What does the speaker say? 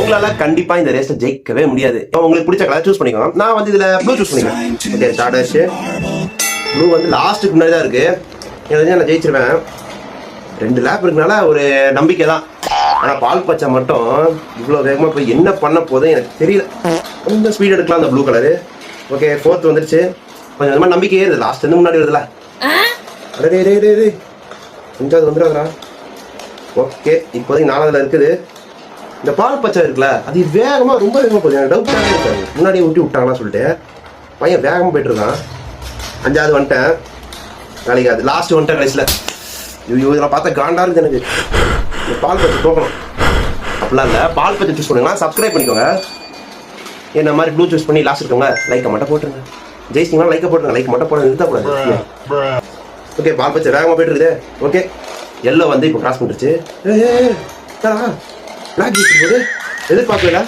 உங்களால கண்டிப்பா இந்த ரேஸ்ல ஜெயிக்கவே முடியாது. உங்களுக்கு பிடிச்ச கலர் சூஸ் பண்ணிக்கோங்க. நான் வந்து இதுல ப்ளூ சூஸ் பண்ணிக்கிறேன். ஓகே ஸ்டார்ட் ஆச்சு. ப்ளூ வந்து லாஸ்ட்டுக்கு முன்னாடி தான் இருக்கு. எனக்கு நான் ஜெயிச்சிருவேன். 2 லேப் இருக்கனால ஒரு நம்பிக்கை தான். ஆனால் பால் பச்சை மட்டும் இவ்வளோ வேகமாக போய் என்ன பண்ண போதும் எனக்கு தெரியல. கொஞ்சம் ஸ்பீட் எடுக்கலாம் அந்த ப்ளூ கலரு. ஓகே 4th வந்துருச்சு. கொஞ்சம் கொஞ்சமாக நம்பிக்கையே இருக்குது. லாஸ்ட் வந்து முன்னாடி வருதுல. அடே ரே ரே ரே 5வது வந்துடாதா. ஓகே இப்போதைக்கு 4வது இருக்குது. இந்த பால் பச்சை இருக்குல்ல அது வேகமாக ரொம்ப வேகமாக போகுது. எனக்கு டவுட்டாகவே இருக்காது. முன்னாடியே ஊட்டி விட்டாங்கன்னு சொல்லிட்டு பையன் வேகமாக போயிட்டு இருக்கான். 5வது வந்துட்டேன். வேலைக்கு அது லாஸ்ட் வந்துட்டேன் கடைசியில். ஐயோ இதெல்லாம் பார்த்தா காண்டா இருக்குது எனக்கு. இந்த பால் பச்சை தோக்கணும் அப்படிலாம் இல்லை. பால் பச்சை சூஸ் பண்ணுங்களா, சப்ஸ்கிரைப் பண்ணிக்கோங்க. என்ன மாதிரி ப்ளூ சூஸ் பண்ணி லாஸ்ட் இருக்கவங்க லைக்கை மட்டும் போட்டுருங்க. ஜெயிச்சிங்கன்னா லைக்கை போட்டுருங்க. லைக் மட்டும் போட நிறுத்தக்கூடாது. ஓகே பால் பச்சை வேகமாக போயிட்டு இருக்குது. ஓகே எல்லோ வந்து இப்போ கிராஸ் பண்ணிருச்சு. பிளாக் ஜெயிக்கும் போது எதிர்பார்க்கல.